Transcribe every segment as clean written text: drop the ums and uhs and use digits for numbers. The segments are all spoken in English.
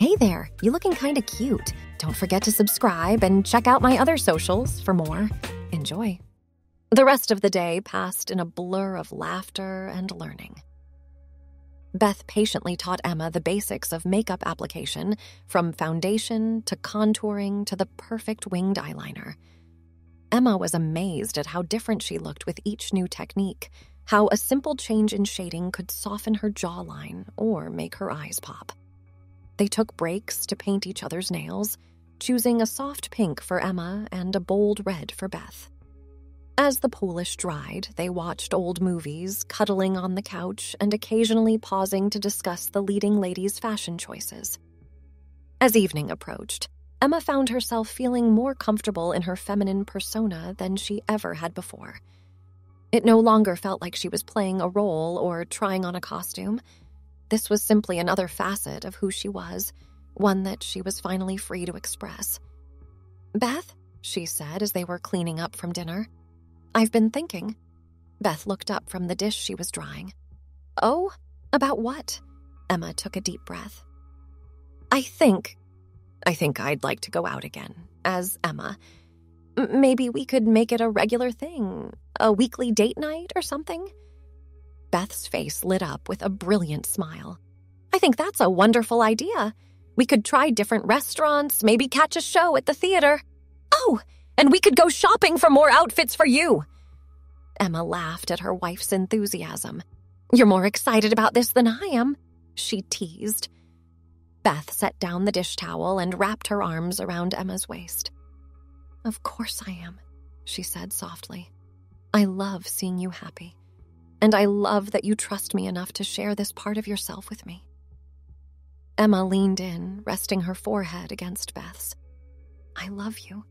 Hey there, you looking kinda cute. Don't forget to subscribe and check out my other socials for more. Enjoy. The rest of the day passed in a blur of laughter and learning. Beth patiently taught Emma the basics of makeup application, from foundation to contouring to the perfect winged eyeliner. Emma was amazed at how different she looked with each new technique, how a simple change in shading could soften her jawline or make her eyes pop. They took breaks to paint each other's nails, choosing a soft pink for Emma and a bold red for Beth. As the polish dried, they watched old movies, cuddling on the couch and occasionally pausing to discuss the leading ladies' fashion choices. As evening approached, Emma found herself feeling more comfortable in her feminine persona than she ever had before. It no longer felt like she was playing a role or trying on a costume. This was simply another facet of who she was, one that she was finally free to express. "Beth," she said as they were cleaning up from dinner, "I've been thinking." Beth looked up from the dish she was drying. "Oh, about what?" Emma took a deep breath. I think I'd like to go out again, as Emma. Maybe we could make it a regular thing, a weekly date night or something?" Beth's face lit up with a brilliant smile. "I think that's a wonderful idea. We could try different restaurants, maybe catch a show at the theater. Oh, and we could go shopping for more outfits for you." Emma laughed at her wife's enthusiasm. "You're more excited about this than I am," she teased. Beth set down the dish towel and wrapped her arms around Emma's waist. "Of course I am," she said softly. "I love seeing you happy, and I love that you trust me enough to share this part of yourself with me." Emma leaned in, resting her forehead against Beth's. "I love you,"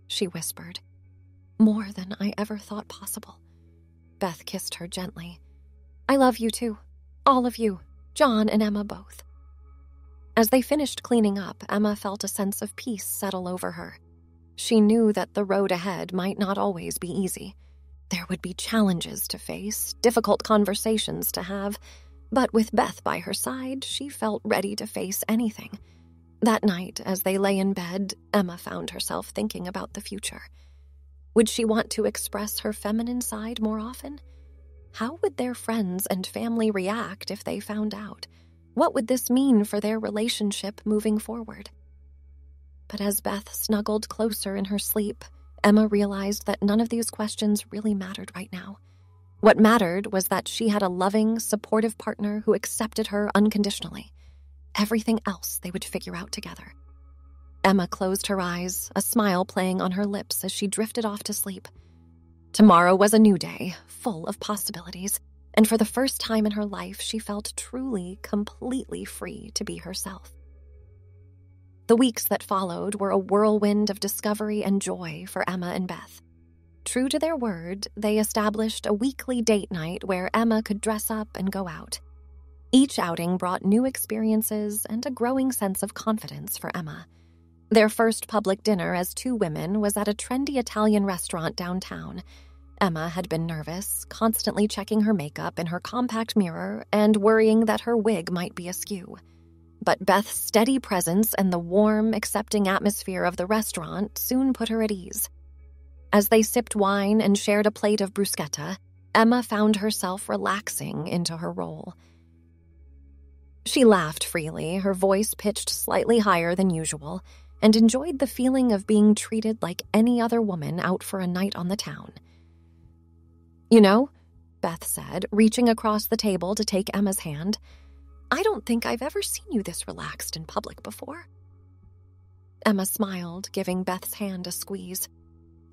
she whispered. "More than I ever thought possible." Beth kissed her gently. "I love you too. All of you, John and Emma both." As they finished cleaning up, Emma felt a sense of peace settle over her. She knew that the road ahead might not always be easy. There would be challenges to face, difficult conversations to have, but with Beth by her side, she felt ready to face anything. That night, as they lay in bed, Emma found herself thinking about the future. Would she want to express her feminine side more often? How would their friends and family react if they found out? What would this mean for their relationship moving forward? But as Beth snuggled closer in her sleep, Emma realized that none of these questions really mattered right now. What mattered was that she had a loving, supportive partner who accepted her unconditionally. Everything else they would figure out together. Emma closed her eyes, a smile playing on her lips as she drifted off to sleep. Tomorrow was a new day, full of possibilities, and for the first time in her life, she felt truly, completely free to be herself. The weeks that followed were a whirlwind of discovery and joy for Emma and Beth. True to their word, they established a weekly date night where Emma could dress up and go out. Each outing brought new experiences and a growing sense of confidence for Emma. Their first public dinner as two women was at a trendy Italian restaurant downtown. Emma had been nervous, constantly checking her makeup in her compact mirror and worrying that her wig might be askew. But Beth's steady presence and the warm, accepting atmosphere of the restaurant soon put her at ease. As they sipped wine and shared a plate of bruschetta, Emma found herself relaxing into her role. She laughed freely, her voice pitched slightly higher than usual, and enjoyed the feeling of being treated like any other woman out for a night on the town. "You know," Beth said, reaching across the table to take Emma's hand, "I don't think I've ever seen you this relaxed in public before." Emma smiled, giving Beth's hand a squeeze.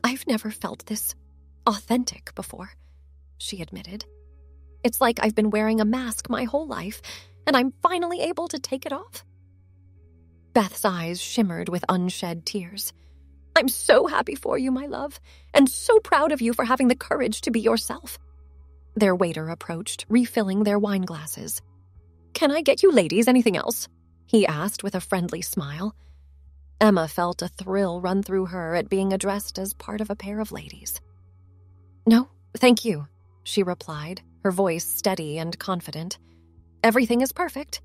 "I've never felt this authentic before," she admitted. "It's like I've been wearing a mask my whole life, and I'm finally able to take it off." Beth's eyes shimmered with unshed tears. "I'm so happy for you, my love, and so proud of you for having the courage to be yourself." Their waiter approached, refilling their wine glasses. "Can I get you ladies anything else?" he asked with a friendly smile. Emma felt a thrill run through her at being addressed as part of a pair of ladies. "No, thank you," she replied, her voice steady and confident. "Everything is perfect."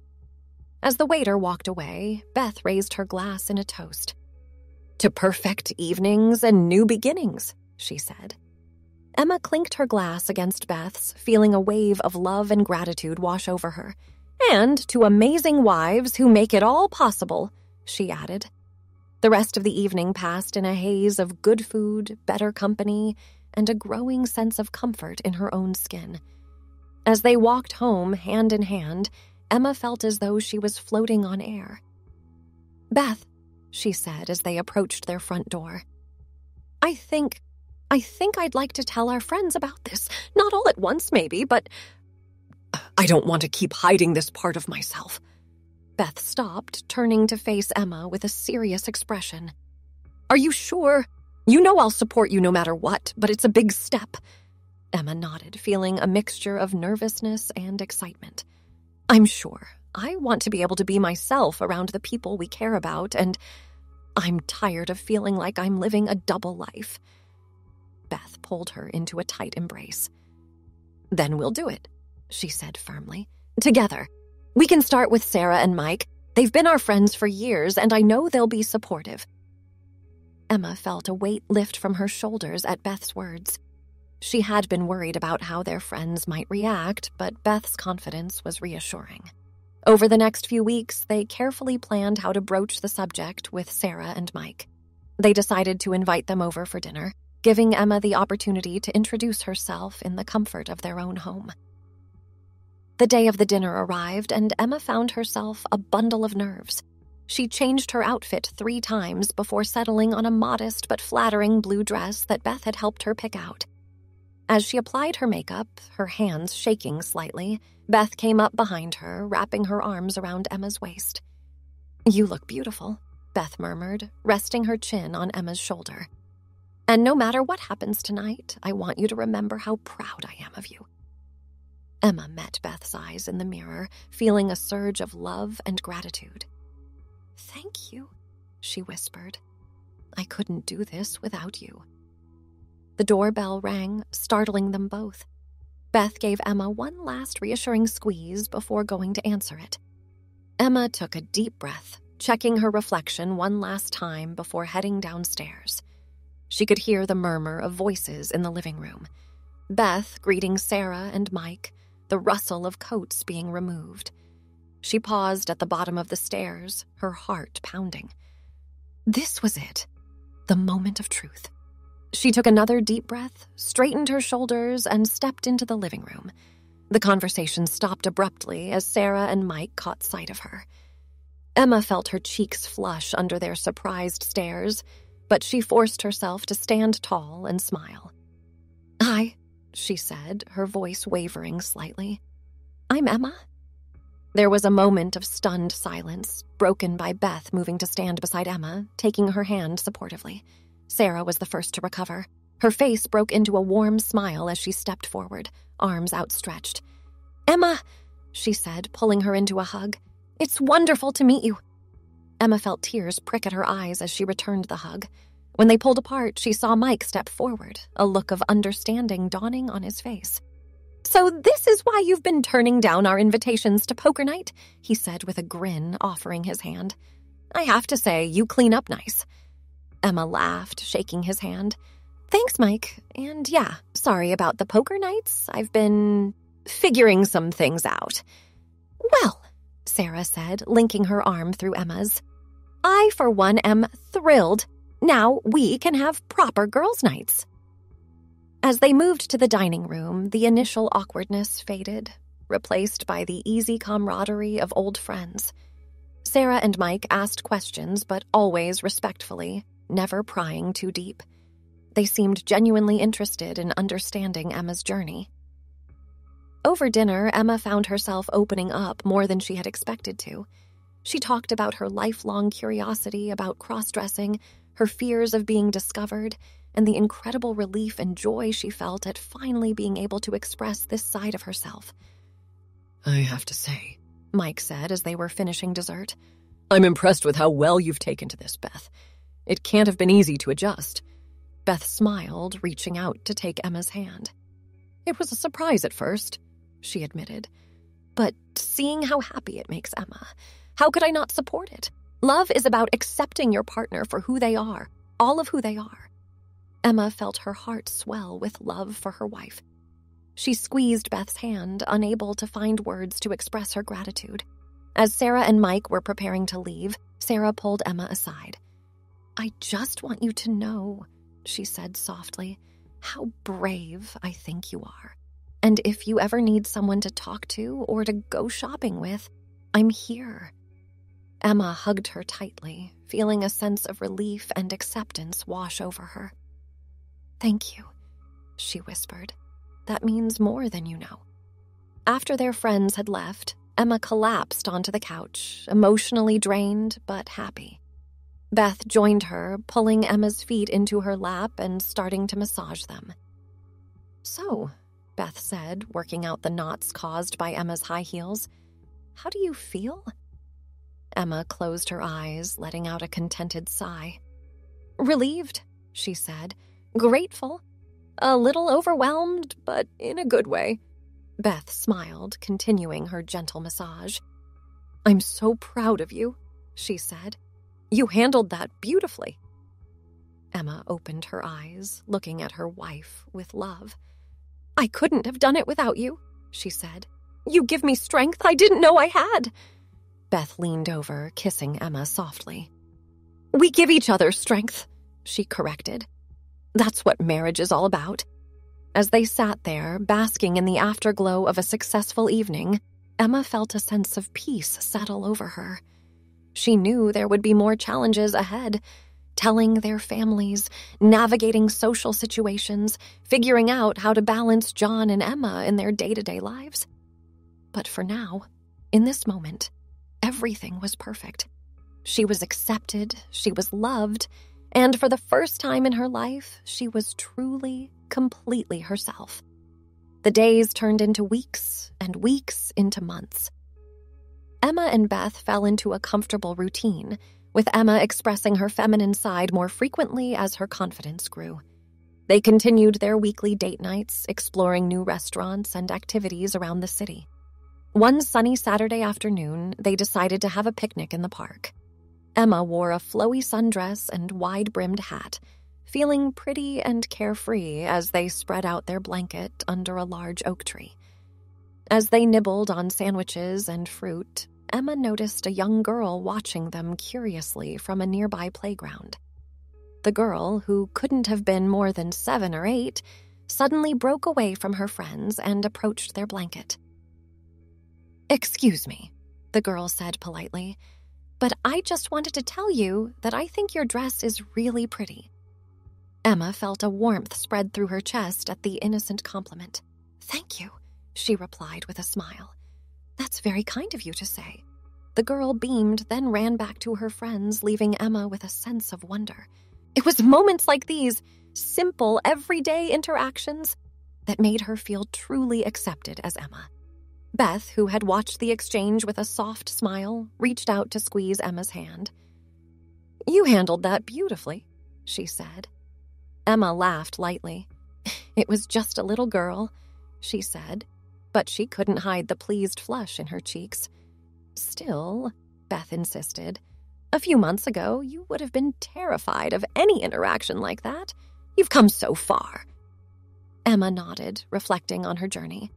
As the waiter walked away, Beth raised her glass in a toast. "To perfect evenings and new beginnings," she said. Emma clinked her glass against Beth's, feeling a wave of love and gratitude wash over her. "And to amazing wives who make it all possible," she added. The rest of the evening passed in a haze of good food, better company, and a growing sense of comfort in her own skin. As they walked home hand in hand, Emma felt as though she was floating on air. "Beth," she said as they approached their front door, I think I'd like to tell our friends about this. Not all at once, maybe, but I don't want to keep hiding this part of myself." Beth stopped, turning to face Emma with a serious expression. "Are you sure? You know I'll support you no matter what, but it's a big step." Emma nodded, feeling a mixture of nervousness and excitement. "I'm sure. I want to be able to be myself around the people we care about, and I'm tired of feeling like I'm living a double life." Beth pulled her into a tight embrace. "Then we'll do it," she said firmly. "Together. We can start with Sarah and Mike. They've been our friends for years, and I know they'll be supportive." Emma felt a weight lift from her shoulders at Beth's words. She had been worried about how their friends might react, but Beth's confidence was reassuring. Over the next few weeks, they carefully planned how to broach the subject with Sarah and Mike. They decided to invite them over for dinner, giving Emma the opportunity to introduce herself in the comfort of their own home. The day of the dinner arrived, and Emma found herself a bundle of nerves. She changed her outfit 3 times before settling on a modest but flattering blue dress that Beth had helped her pick out. As she applied her makeup, her hands shaking slightly, Beth came up behind her, wrapping her arms around Emma's waist. "You look beautiful," Beth murmured, resting her chin on Emma's shoulder. "And no matter what happens tonight, I want you to remember how proud I am of you." Emma met Beth's eyes in the mirror, feeling a surge of love and gratitude. "Thank you," she whispered. "I couldn't do this without you." The doorbell rang, startling them both. Beth gave Emma one last reassuring squeeze before going to answer it. Emma took a deep breath, checking her reflection one last time before heading downstairs. She could hear the murmur of voices in the living room. Beth greeting Sarah and Mike, the rustle of coats being removed. She paused at the bottom of the stairs, her heart pounding. This was it, the moment of truth. She took another deep breath, straightened her shoulders, and stepped into the living room. The conversation stopped abruptly as Sarah and Mike caught sight of her. Emma felt her cheeks flush under their surprised stares, but she forced herself to stand tall and smile. "Hi," she said, her voice wavering slightly. "I'm Emma." There was a moment of stunned silence, broken by Beth moving to stand beside Emma, taking her hand supportively. Sarah was the first to recover. Her face broke into a warm smile as she stepped forward, arms outstretched. "Emma," she said, pulling her into a hug. "It's wonderful to meet you." Emma felt tears prick at her eyes as she returned the hug. When they pulled apart, she saw Mike step forward, a look of understanding dawning on his face. "So this is why you've been turning down our invitations to poker night?" he said with a grin, offering his hand. "I have to say, you clean up nice." Emma laughed, shaking his hand. "Thanks, Mike. And yeah, sorry about the poker nights. I've been figuring some things out." "Well," Sarah said, linking her arm through Emma's, "I, for one, am thrilled. Now we can have proper girls' nights." As they moved to the dining room, the initial awkwardness faded, replaced by the easy camaraderie of old friends. Sarah and Mike asked questions, but always respectfully, never prying too deep. They seemed genuinely interested in understanding Emma's journey. Over dinner, Emma found herself opening up more than she had expected to. She talked about her lifelong curiosity about crossdressing, her fears of being discovered, and the incredible relief and joy she felt at finally being able to express this side of herself. "I have to say," Mike said as they were finishing dessert, "I'm impressed with how well you've taken to this, Beth. It can't have been easy to adjust." Beth smiled, reaching out to take Emma's hand. "It was a surprise at first," she admitted. "But seeing how happy it makes Emma, How could I not support it? Love is about accepting your partner for who they are, all of who they are. Emma felt her heart swell with love for her wife. She squeezed Beth's hand, unable to find words to express her gratitude. As Sarah and Mike were preparing to leave, Sarah pulled Emma aside. "I just want you to know," she said softly, "how brave I think you are. And if you ever need someone to talk to or to go shopping with, I'm here." Emma hugged her tightly, feeling a sense of relief and acceptance wash over her. "Thank you," she whispered. "That means more than you know." After their friends had left, Emma collapsed onto the couch, emotionally drained but happy. Beth joined her, pulling Emma's feet into her lap and starting to massage them. "So," Beth said, working out the knots caused by Emma's high heels, "how do you feel?" Emma closed her eyes, letting out a contented sigh. "Relieved," she said. "Grateful. A little overwhelmed, but in a good way." Beth smiled, continuing her gentle massage. "I'm so proud of you," she said. "You handled that beautifully." Emma opened her eyes, looking at her wife with love. "I couldn't have done it without you," she said. "You give me strength I didn't know I had." Beth leaned over, kissing Emma softly. "We give each other strength," she corrected. "That's what marriage is all about." As they sat there, basking in the afterglow of a successful evening, Emma felt a sense of peace settle over her. She knew there would be more challenges ahead, telling their families, navigating social situations, figuring out how to balance John and Emma in their day-to-day lives. But for now, in this moment, everything was perfect. She was accepted, she was loved, and for the first time in her life, she was truly, completely herself. The days turned into weeks, and weeks into months. Emma and Beth fell into a comfortable routine, with Emma expressing her feminine side more frequently as her confidence grew. They continued their weekly date nights, exploring new restaurants and activities around the city. One sunny Saturday afternoon, they decided to have a picnic in the park. Emma wore a flowy sundress and wide-brimmed hat, feeling pretty and carefree as they spread out their blanket under a large oak tree. As they nibbled on sandwiches and fruit, Emma noticed a young girl watching them curiously from a nearby playground. The girl, who couldn't have been more than 7 or 8, suddenly broke away from her friends and approached their blanket. "Excuse me," the girl said politely, "but I just wanted to tell you that I think your dress is really pretty." Emma felt a warmth spread through her chest at the innocent compliment. "Thank you," she replied with a smile. "That's very kind of you to say." The girl beamed, then ran back to her friends, leaving Emma with a sense of wonder. It was moments like these, simple, everyday interactions, that made her feel truly accepted as Emma. Beth, who had watched the exchange with a soft smile, reached out to squeeze Emma's hand. "You handled that beautifully," she said. Emma laughed lightly. "It was just a little girl," she said, but she couldn't hide the pleased flush in her cheeks. "Still," Beth insisted, "a few months ago, you would have been terrified of any interaction like that. You've come so far." Emma nodded, reflecting on her journey.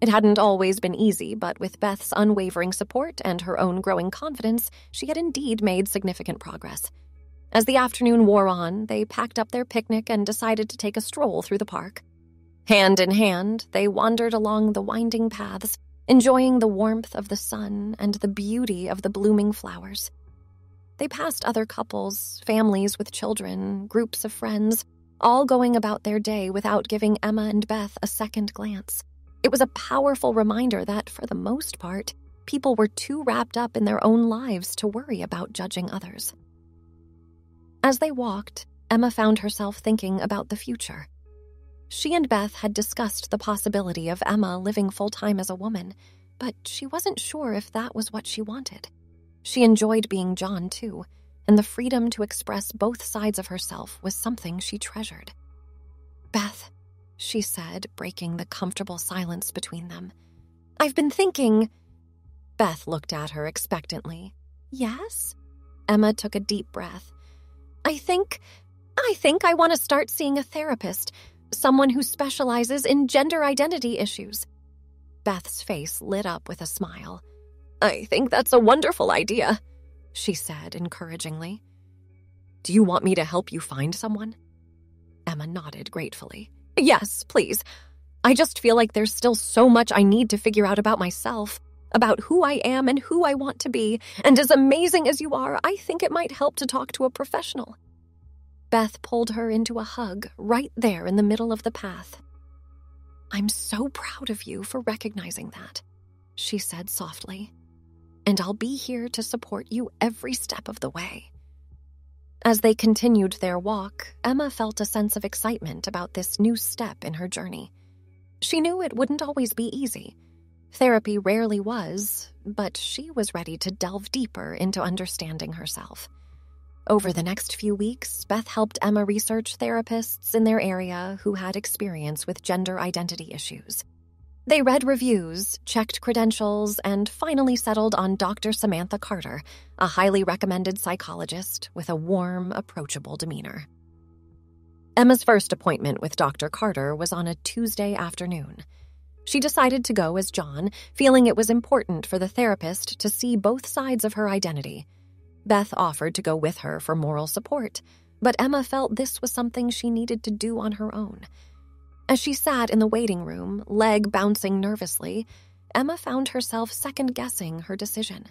It hadn't always been easy, but with Beth's unwavering support and her own growing confidence, she had indeed made significant progress. As the afternoon wore on, they packed up their picnic and decided to take a stroll through the park. Hand in hand, they wandered along the winding paths, enjoying the warmth of the sun and the beauty of the blooming flowers. They passed other couples, families with children, groups of friends, all going about their day without giving Emma and Beth a second glance. It was a powerful reminder that, for the most part, people were too wrapped up in their own lives to worry about judging others. As they walked, Emma found herself thinking about the future. She and Beth had discussed the possibility of Emma living full-time as a woman, but she wasn't sure if that was what she wanted. She enjoyed being John, too, and the freedom to express both sides of herself was something she treasured. "Beth," she said, breaking the comfortable silence between them, "I've been thinking—" Beth looked at her expectantly. Yes? Emma took a deep breath. I think I want to start seeing a therapist, someone who specializes in gender identity issues. Beth's face lit up with a smile. I think that's a wonderful idea, she said encouragingly. Do you want me to help you find someone? Emma nodded gratefully. Yes, please. I just feel like there's still so much I need to figure out about myself, about who I am and who I want to be, and as amazing as you are, I think it might help to talk to a professional. Beth pulled her into a hug right there in the middle of the path. I'm so proud of you for recognizing that, she said softly, and I'll be here to support you every step of the way. As they continued their walk, Emma felt a sense of excitement about this new step in her journey. She knew it wouldn't always be easy. Therapy rarely was, but she was ready to delve deeper into understanding herself. Over the next few weeks, Beth helped Emma research therapists in their area who had experience with gender identity issues. They read reviews, checked credentials, and finally settled on Dr. Samantha Carter, a highly recommended psychologist with a warm, approachable demeanor. Emma's first appointment with Dr. Carter was on a Tuesday afternoon. She decided to go as John, feeling it was important for the therapist to see both sides of her identity. Beth offered to go with her for moral support, but Emma felt this was something she needed to do on her own. As she sat in the waiting room, leg bouncing nervously, Emma found herself second-guessing her decision.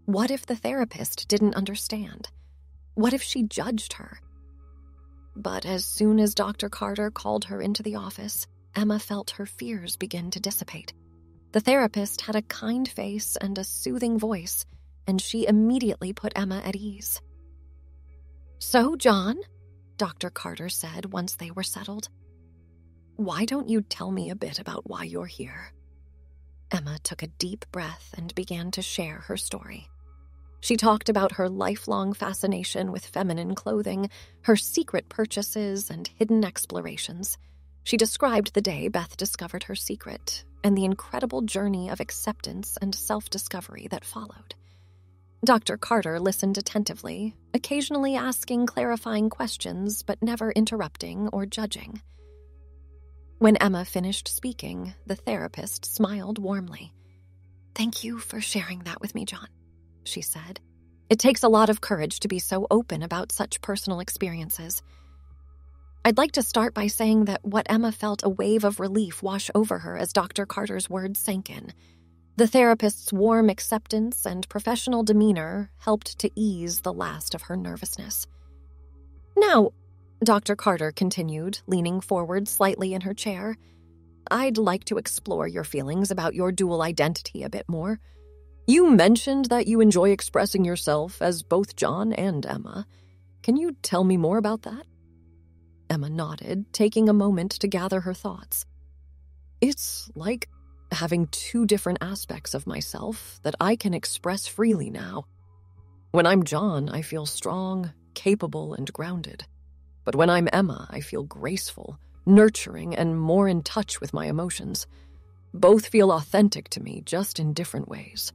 What if the therapist didn't understand? What if she judged her? But as soon as Dr. Carter called her into the office, Emma felt her fears begin to dissipate. The therapist had a kind face and a soothing voice, and she immediately put Emma at ease. So, John, Dr. Carter said once they were settled, why don't you tell me a bit about why you're here? Emma took a deep breath and began to share her story. She talked about her lifelong fascination with feminine clothing, her secret purchases, and hidden explorations. She described the day Beth discovered her secret and the incredible journey of acceptance and self-discovery that followed. Dr. Carter listened attentively, occasionally asking clarifying questions but never interrupting or judging. When Emma finished speaking, the therapist smiled warmly. Thank you for sharing that with me, John, she said. It takes a lot of courage to be so open about such personal experiences. I'd like to start by saying that what Emma felt a wave of relief wash over her as Dr. Carter's words sank in. The therapist's warm acceptance and professional demeanor helped to ease the last of her nervousness. Now, Dr. Carter continued, leaning forward slightly in her chair, I'd like to explore your feelings about your dual identity a bit more. You mentioned that you enjoy expressing yourself as both John and Emma. Can you tell me more about that? Emma nodded, taking a moment to gather her thoughts. It's like having two different aspects of myself that I can express freely now. When I'm John, I feel strong, capable, and grounded. But when I'm Emma, I feel graceful, nurturing, and more in touch with my emotions. Both feel authentic to me, just in different ways.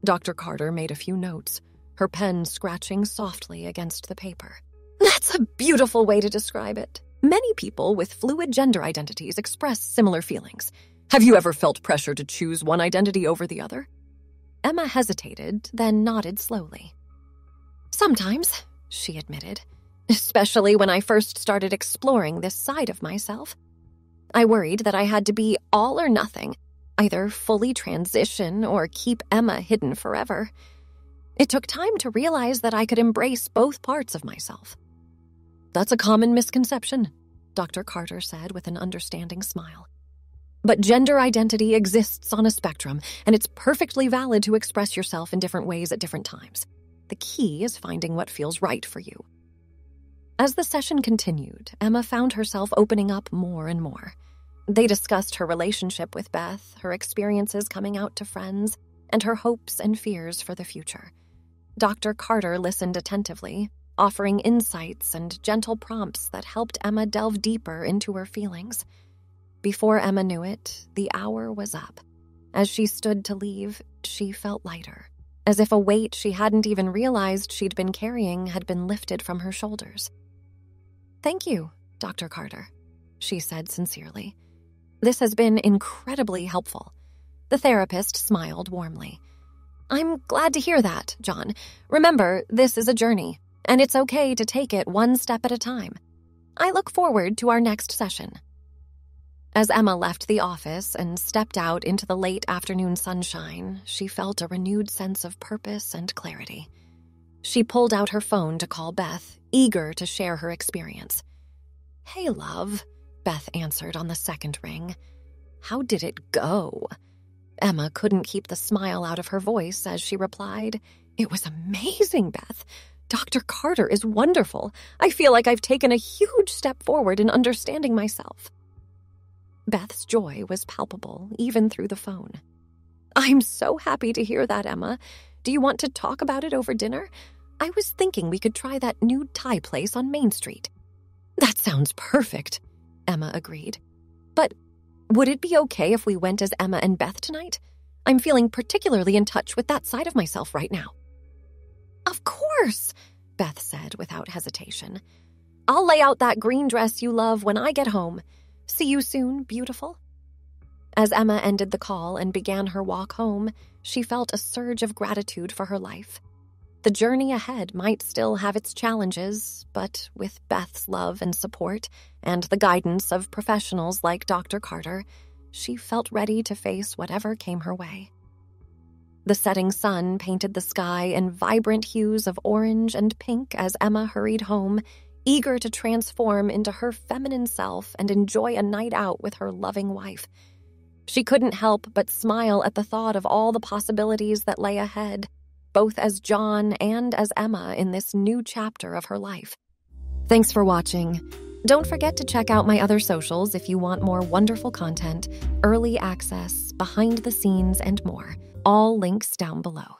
Dr. Carter made a few notes, her pen scratching softly against the paper. That's a beautiful way to describe it. Many people with fluid gender identities express similar feelings. Have you ever felt pressure to choose one identity over the other? Emma hesitated, then nodded slowly. Sometimes, she admitted, especially when I first started exploring this side of myself. I worried that I had to be all or nothing, either fully transition or keep Emma hidden forever. It took time to realize that I could embrace both parts of myself. That's a common misconception, Dr. Carter said with an understanding smile. But gender identity exists on a spectrum, and it's perfectly valid to express yourself in different ways at different times. The key is finding what feels right for you. As the session continued, Emma found herself opening up more and more. They discussed her relationship with Beth, her experiences coming out to friends, and her hopes and fears for the future. Dr. Carter listened attentively, offering insights and gentle prompts that helped Emma delve deeper into her feelings. Before Emma knew it, the hour was up. As she stood to leave, she felt lighter, as if a weight she hadn't even realized she'd been carrying had been lifted from her shoulders. "Thank you, Dr. Carter," she said sincerely. "This has been incredibly helpful." The therapist smiled warmly. "I'm glad to hear that, John. Remember, this is a journey, and it's okay to take it one step at a time. I look forward to our next session." As Emma left the office and stepped out into the late afternoon sunshine, she felt a renewed sense of purpose and clarity. She pulled out her phone to call Beth, eager to share her experience. "Hey, love," Beth answered on the second ring. "How did it go?" Emma couldn't keep the smile out of her voice as she replied, "It was amazing, Beth. Dr. Carter is wonderful. I feel like I've taken a huge step forward in understanding myself." Beth's joy was palpable, even through the phone. "I'm so happy to hear that, Emma. Do you want to talk about it over dinner? I was thinking we could try that new Thai place on Main Street." "That sounds perfect," Emma agreed. "But would it be okay if we went as Emma and Beth tonight? I'm feeling particularly in touch with that side of myself right now." "Of course," Beth said without hesitation. "I'll lay out that green dress you love when I get home. See you soon, beautiful." As Emma ended the call and began her walk home, she felt a surge of gratitude for her life. The journey ahead might still have its challenges, but with Beth's love and support and the guidance of professionals like Dr. Carter, she felt ready to face whatever came her way. The setting sun painted the sky in vibrant hues of orange and pink as Emma hurried home, eager to transform into her feminine self and enjoy a night out with her loving wife. She couldn't help but smile at the thought of all the possibilities that lay ahead, both as John and as Emma in this new chapter of her life. Thanks for watching. Don't forget to check out my other socials if you want more wonderful content, early access, behind the scenes, and more. All links down below.